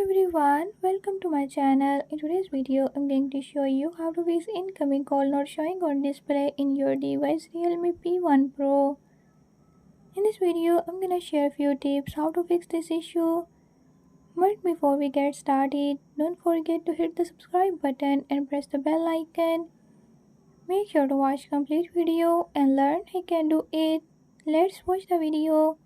everyone, welcome to my channel. In today's video, I'm going to show you how to fix incoming call not showing on display in your device Realme P1 Pro. In this video, I'm gonna share a few tips how to fix this issue. But before we get started, don't forget to hit the subscribe button and press the bell icon. Make sure to watch complete video and learn how you can do it. Let's watch the video.